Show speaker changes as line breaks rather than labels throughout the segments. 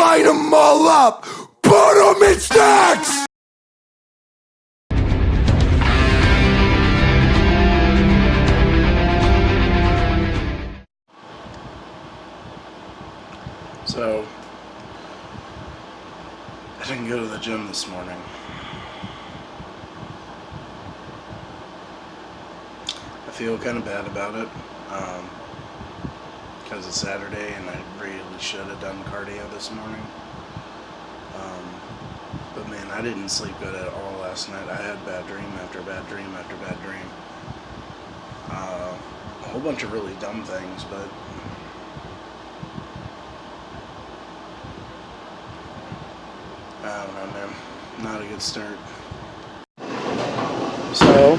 Line them all up, put them in stacks!
So, I didn't go to the gym this morning. I feel kind of bad about it, because it's Saturday and I really should have done cardio this morning. But man, I didn't sleep good at all last night. I had bad dream after bad dream after bad dream. A whole bunch of really dumb things, but I don't know, man. Not a good start. So,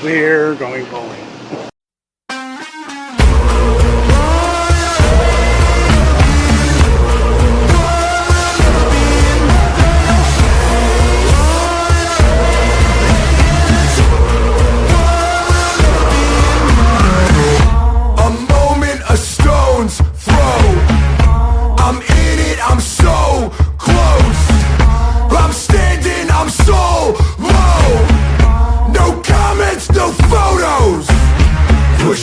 we're going bowling.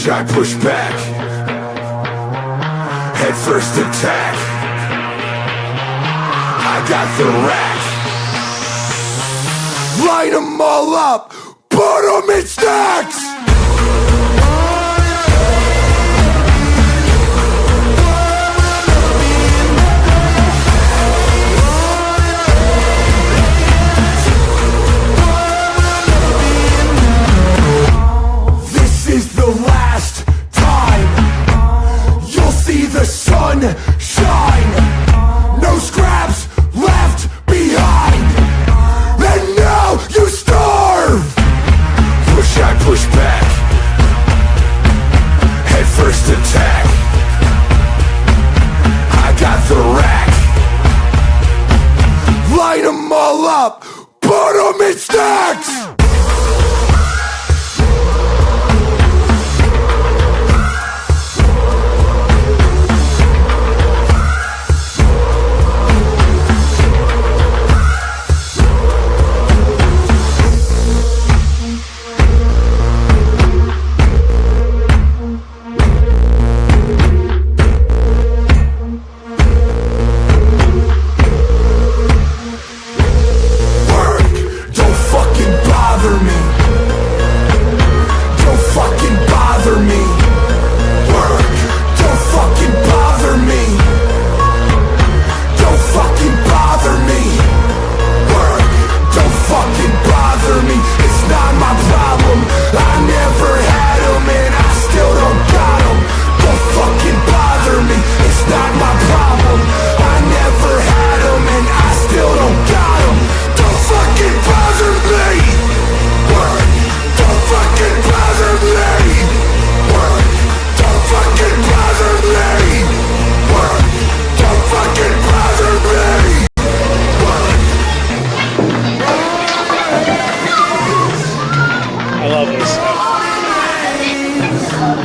I push back, head first attack. I got the rack. Line them all up, put them in stacks. Shine, no scraps left behind. And now you starve. Push, I push back, head first attack. I got the rack. Line them all up, put them in stacks.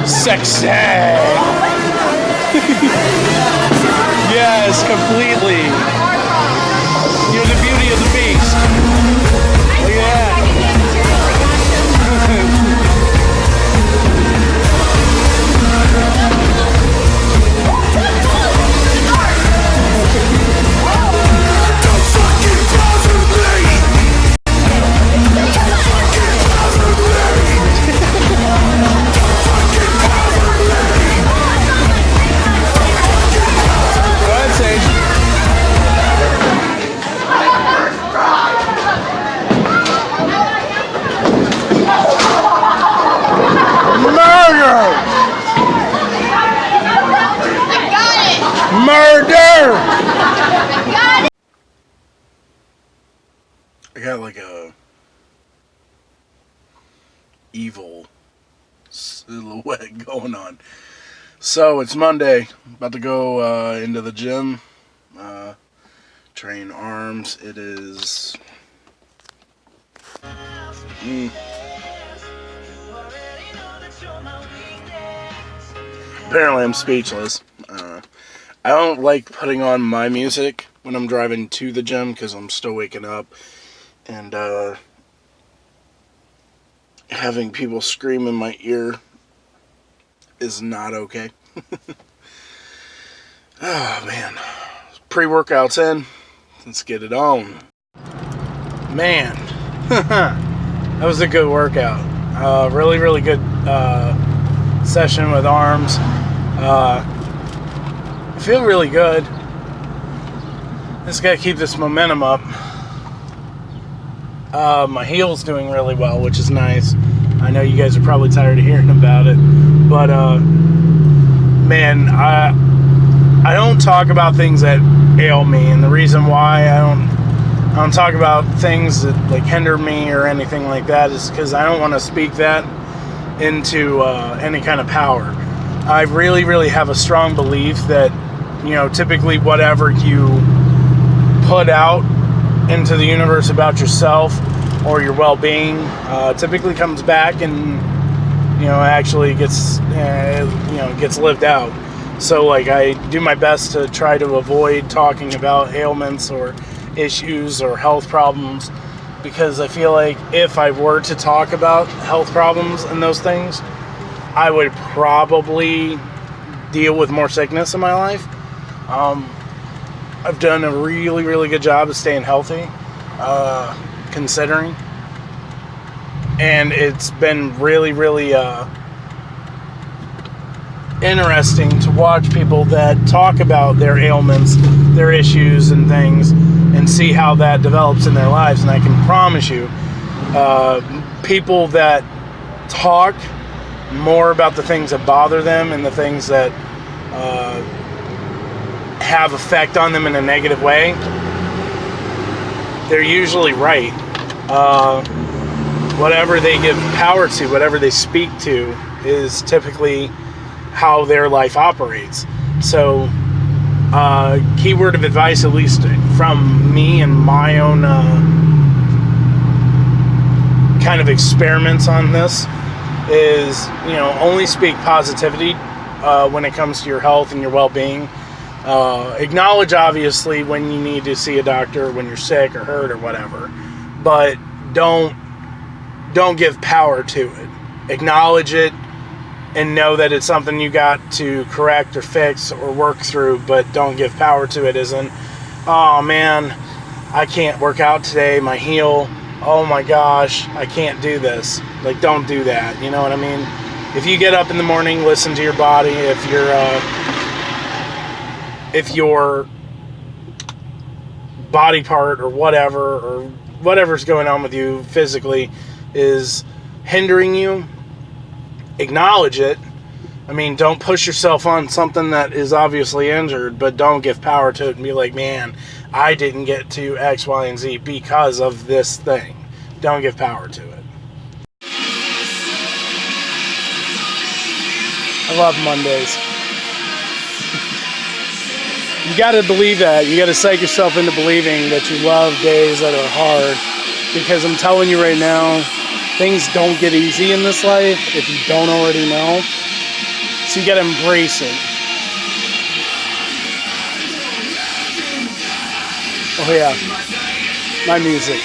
Sexy! Yes, completely. You're the beauty of the beast. Look at that. I got like a evil silhouette going on. So it's Monday, about to go into the gym, train arms. It is Apparently I'm speechless. I don't like putting on my music when I'm driving to the gym because I'm still waking up. And having people scream in my ear is not okay. Oh, man. Pre-workout's in. Let's get it on. Man. That was a good workout. Really, really good session with arms. I feel really good. Just gotta keep this momentum up. My heel's doing really well, which is nice. I know you guys are probably tired of hearing about it, but man, I don't talk about things that ail me, and the reason why I don't talk about things that like hinder me or anything like that is because I don't want to speak that into any kind of power. I really, really have a strong belief that, you know, typically whatever you put out into the universe about yourself or your well-being typically comes back and, you know, actually gets lived out. So like I do my best to try to avoid talking about ailments or issues or health problems, because I feel like if I were to talk about health problems and those things, I would probably deal with more sickness in my life. I've done a really, really good job of staying healthy, considering. And it's been really, really interesting to watch people that talk about their ailments, their issues and things, and see how that develops in their lives. And I can promise you, people that talk more about the things that bother them and the things that have effect on them in a negative way, they're usually right. Whatever they give power to, whatever they speak to, is typically how their life operates. So, keyword of advice, at least from me and my own kind of experiments on this, is, you know, only speak positivity when it comes to your health and your well-being. Acknowledge, obviously, when you need to see a doctor, when you're sick or hurt or whatever, but don't give power to it. Acknowledge it and know that it's something you got to correct or fix or work through, but don't give power to it. Isn't, oh man, I can't work out today, my heel, oh my gosh, I can't do this. Like, don't do that, you know what I mean? If you get up in the morning, listen to your body. If your body part or whatever's going on with you physically is hindering you, acknowledge it. I mean, don't push yourself on something that is obviously injured, but don't give power to it and be like, man, I didn't get to X, Y, and Z because of this thing. Don't give power to it. I love Mondays. You got to believe that. You got to psych yourself into believing that you love days that are hard, because I'm telling you right now, things don't get easy in this life if you don't already know. So you gotta embrace it. Oh yeah, my music.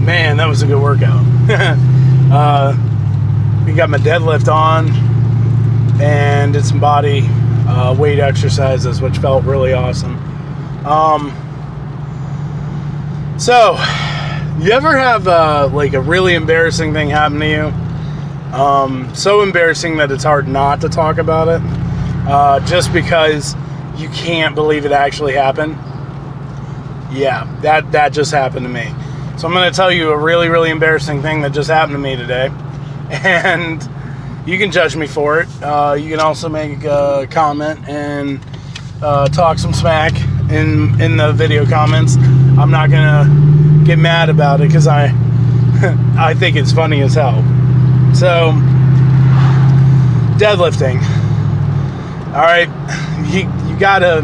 Man, that was a good workout. We got my deadlift on and did some body weight exercises, which felt really awesome. So, you ever have like a really embarrassing thing happen to you? So embarrassing that it's hard not to talk about it, just because you can't believe it actually happened? Yeah, that just happened to me. So I'm going to tell you a really, really embarrassing thing that just happened to me today. And you can judge me for it. You can also make a comment and talk some smack in the video comments. I'm not going to get mad about it because I think it's funny as hell. So, deadlifting. All right, you gotta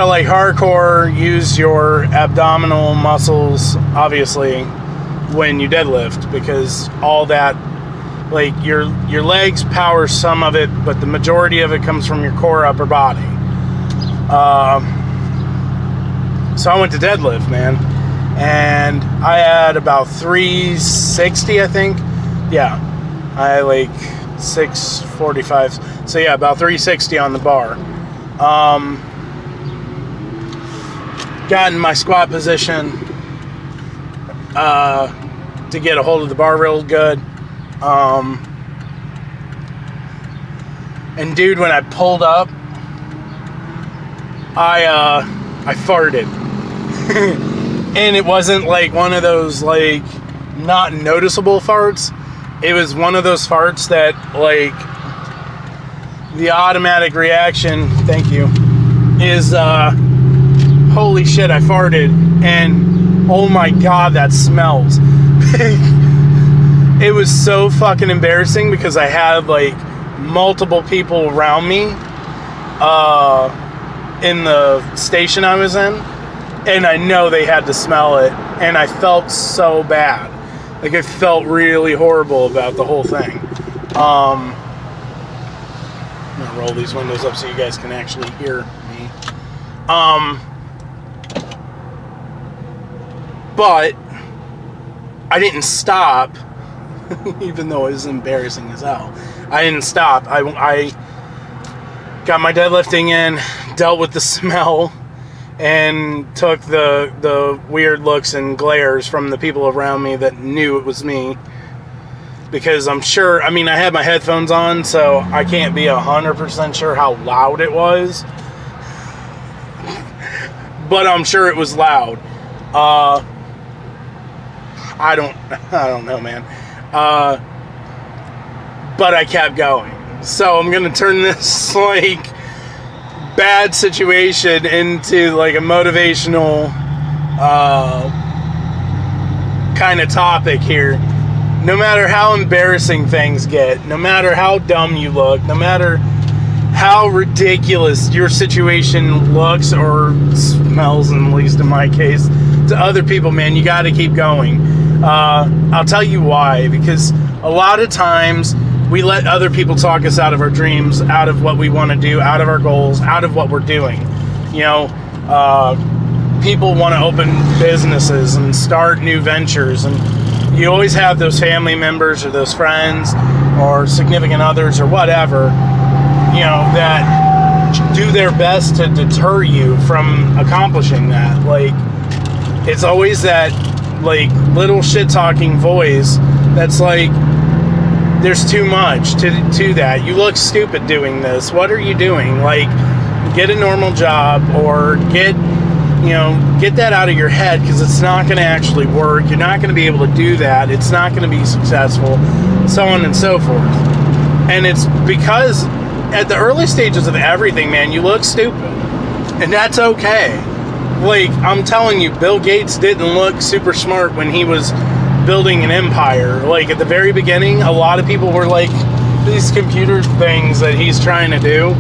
like hardcore use your abdominal muscles, obviously, when you deadlift, because all that, like, your legs power some of it, but the majority of it comes from your core upper body. So I went to deadlift, man, and I had about 360, I think. Yeah, I had like 645. So yeah, about 360 on the bar. Got in my squat position to get a hold of the bar real good. And dude, when I pulled up, I farted. And it wasn't like one of those like not noticeable farts. It was one of those farts that like the automatic reaction, thank you, is holy shit, I farted, and oh my god, that smells. It was so fucking embarrassing because I had like multiple people around me in the station I was in, and I know they had to smell it, and I felt so bad. Like, I felt really horrible about the whole thing. I'm gonna roll these windows up so you guys can actually hear me. But I didn't stop, even though it was embarrassing as hell. I didn't stop. I got my deadlifting in, dealt with the smell, and took the weird looks and glares from the people around me that knew it was me. Because I'm sure, I mean, I had my headphones on, so I can't be 100% sure how loud it was. But I'm sure it was loud. I don't know, man. But I kept going. So I'm gonna turn this like bad situation into like a motivational kind of topic here. No matter how embarrassing things get, no matter how dumb you look, no matter how ridiculous your situation looks or smells, at least in my case, to other people, man, you got to keep going. I'll tell you why. Because a lot of times we let other people talk us out of our dreams, out of what we want to do, out of our goals, out of what we're doing. You know, people want to open businesses and start new ventures, and you always have those family members or those friends or significant others or whatever, you know, that do their best to deter you from accomplishing that. Like, it's always that like little shit talking voice that's like, there's too much to that. You look stupid doing this. What are you doing? Like, get a normal job, or get that out of your head, because it's not going to actually work. You're not going to be able to do that. It's not going to be successful, so on and so forth. And it's because at the early stages of everything, man, you look stupid, and that's okay. Like, I'm telling you, Bill Gates didn't look super smart when he was building an empire. Like, at the very beginning, a lot of people were like, these computer things that he's trying to do,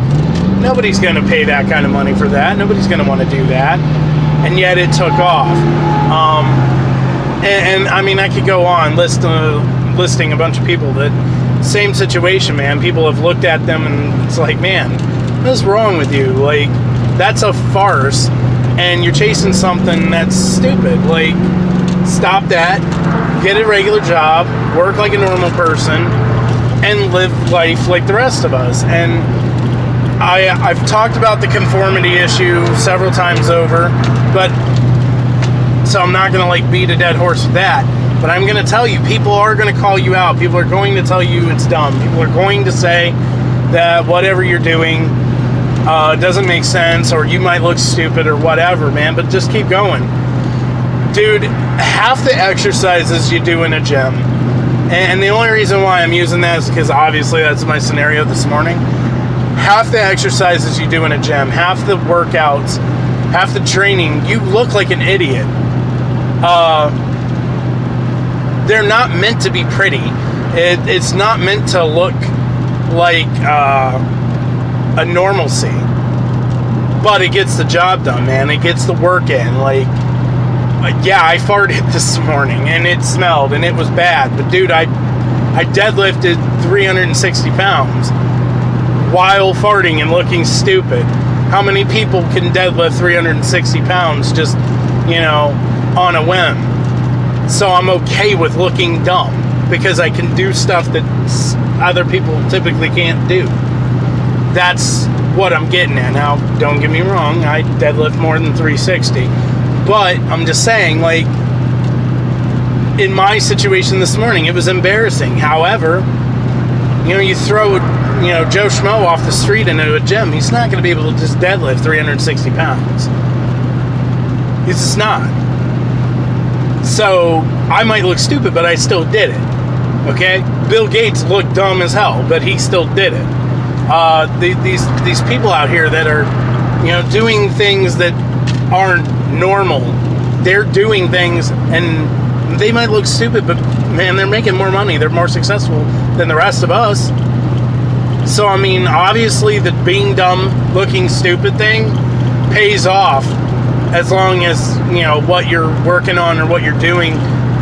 nobody's going to pay that kind of money for that. Nobody's going to want to do that. And yet it took off. And I mean, I could go on listing a bunch of people that, same situation, man. People have looked at them and it's like, man, what's wrong with you? Like, that's a farce, and you're chasing something that's stupid. Like, stop that, get a regular job, work like a normal person, and live life like the rest of us. And I've talked about the conformity issue several times over, but so I'm not gonna like beat a dead horse with that. But I'm gonna tell you, people are gonna call you out. People are going to tell you it's dumb. People are going to say that whatever you're doing doesn't make sense, or you might look stupid or whatever, man. But just keep going. Dude, half the exercises you do in a gym, and the only reason why I'm using that is because obviously that's my scenario this morning. Half the exercises you do in a gym, half the workouts, half the training, you look like an idiot. They're not meant to be pretty. It's not meant to look like a normalcy. But it gets the job done, man. It gets the work in. Like, yeah, I farted this morning, and it smelled, and it was bad. But, dude, I deadlifted 360 pounds while farting and looking stupid. How many people can deadlift 360 pounds just, on a whim? So I'm okay with looking dumb because I can do stuff that other people typically can't do. That's what I'm getting at. Now, don't get me wrong, I deadlift more than 360. But I'm just saying, like, in my situation this morning, it was embarrassing. However, you throw, Joe Schmo off the street into a gym, he's not going to be able to just deadlift 360 pounds. He's just not. So, I might look stupid, but I still did it. Okay? Bill Gates looked dumb as hell, but he still did it. These people out here that are, doing things that aren't normal, they're doing things, and they might look stupid, but man, they're making more money. They're more successful than the rest of us. So, I mean, obviously the being dumb, looking stupid thing pays off as long as, what you're working on or what you're doing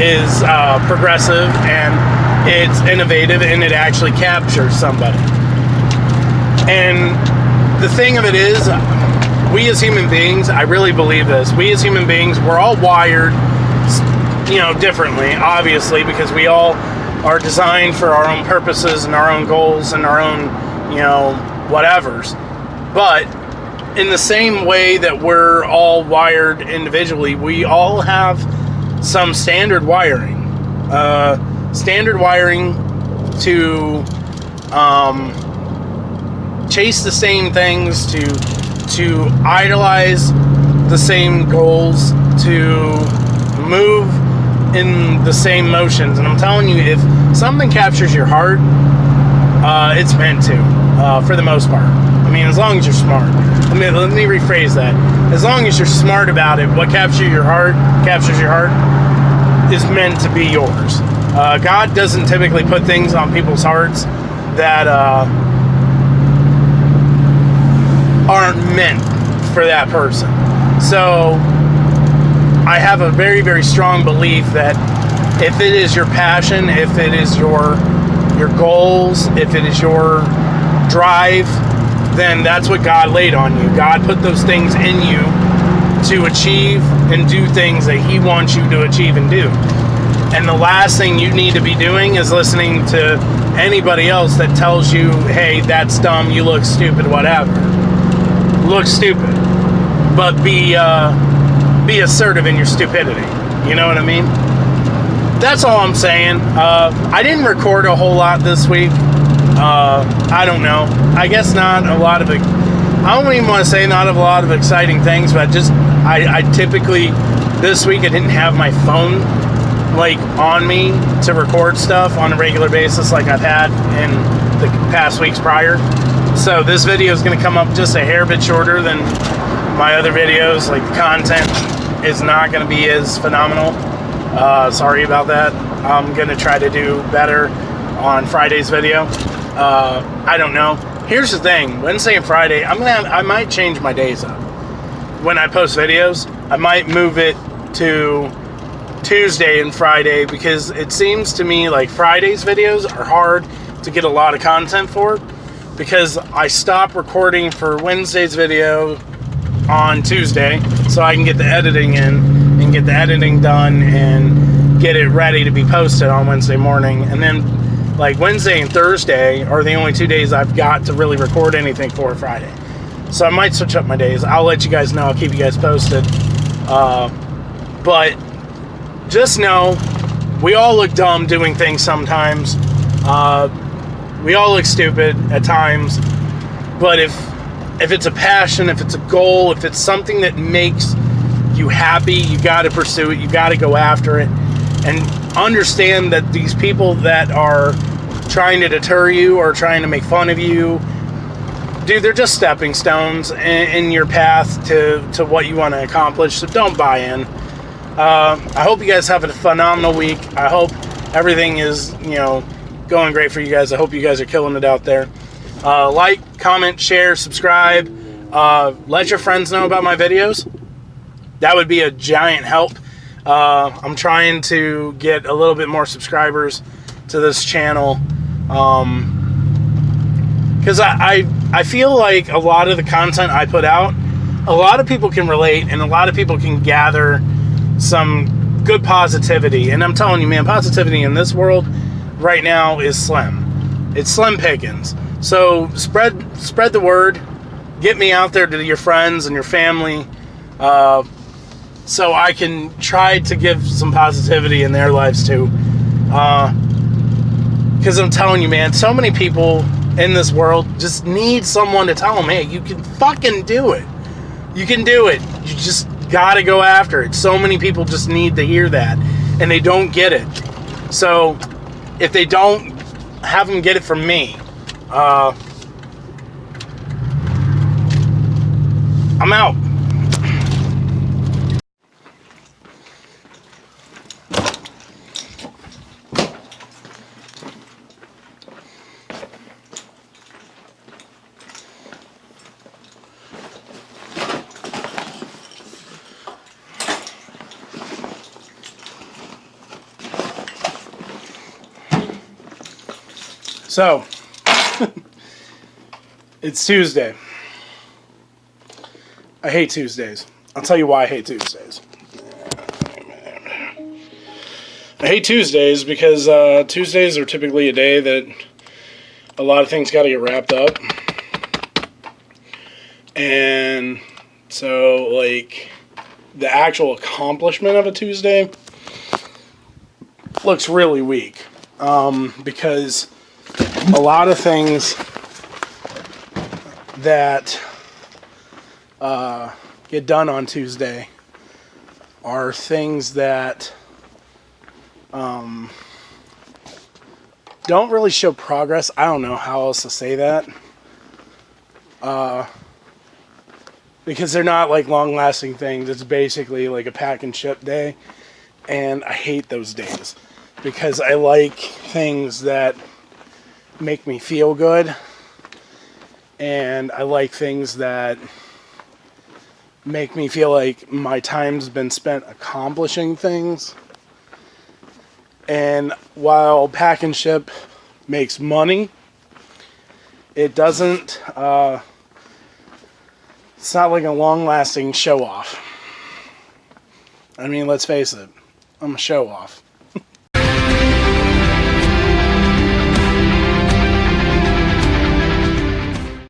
is progressive and it's innovative and it actually captures somebody. And the thing of it is, we as human beings, I really believe this, we as human beings, we're all wired, differently, obviously, because we all are designed for our own purposes and our own goals and our own, whatevers. But in the same way that we're all wired individually, we all have some standard wiring. Standard wiring to chase the same things, to idolize the same goals, to move in the same motions. And I'm telling you, if something captures your heart, it's meant to, for the most part. I mean, as long as you're smart. Let me rephrase that. As long as you're smart about it, what captures your heart, is meant to be yours. God doesn't typically put things on people's hearts that aren't meant for that person. So I have a very, very strong belief that if it is your passion, if it is your goals, if it is your drive, then that's what God laid on you. God put those things in you to achieve and do things that He wants you to achieve and do. And the last thing you need to be doing is listening to anybody else that tells you, hey, that's dumb, you look stupid, whatever. Look stupid, but be assertive in your stupidity. You know what I mean? That's all I'm saying. I didn't record a whole lot this week. I don't know. I guess not a lot of it. I don't even want to say not a lot of exciting things, but I typically, this week I didn't have my phone like on me to record stuff on a regular basis like I've had in the past weeks prior. So this video is going to come up just a hair bit shorter than my other videos. Like, the content is not going to be as phenomenal. Sorry about that. I'm going to try to do better on Friday's video. I don't know. Here's the thing. Wednesday and Friday, I might change my days up. When I post videos, I might move it to Tuesday and Friday, because it seems to me like Friday's videos are hard to get a lot of content for, because I stop recording for Wednesday's video on Tuesday so I can get the editing in and get the editing done and get it ready to be posted on Wednesday morning. And then like Wednesday and Thursday are the only 2 days I've got to really record anything for Friday. So I might switch up my days. I'll let you guys know. I'll keep you guys posted. But just know, we all look dumb doing things sometimes. We all look stupid at times. But if it's a passion, if it's a goal, if it's something that makes you happy, you got to pursue it. You got to go after it. And understand that these people that are trying to deter you or trying to make fun of you, dude, they're just stepping stones in your path to what you want to accomplish. So don't buy in. I hope you guys have a phenomenal week. I hope everything is, going great for you guys. I hope you guys are killing it out there. Like, comment, share, subscribe. Let your friends know about my videos. That would be a giant help. I'm trying to get a little bit more subscribers to this channel. Because I feel like a lot of the content I put out, a lot of people can relate, and a lot of people can gather some good positivity. And I'm telling you, man, positivity in this world right now is slim. It's slim pickings. So spread the word. Get me out there to your friends and your family, so I can try to give some positivity in their lives too. Because I'm telling you, man, so many people in this world just need someone to tell them, hey, you can fucking do it. You can do it. You just gotta go after it. So many people just need to hear that, and they don't get it. So if they don't, have them get it from me. I'm out. So, it's Tuesday. I hate Tuesdays. I'll tell you why I hate Tuesdays. I hate Tuesdays because Tuesdays are typically a day that a lot of things got to get wrapped up. And so, like, the actual accomplishment of a Tuesday looks really weak. Because a lot of things that get done on Tuesday are things that don't really show progress. I don't know how else to say that. Because they're not like long-lasting things. It's basically like a pack and ship day. And I hate those days. Because I like things that make me feel good. And I like things that make me feel like my time's been spent accomplishing things. And while pack and ship makes money, it doesn't, it's not like a long-lasting show-off. I mean, let's face it, I'm a show-off.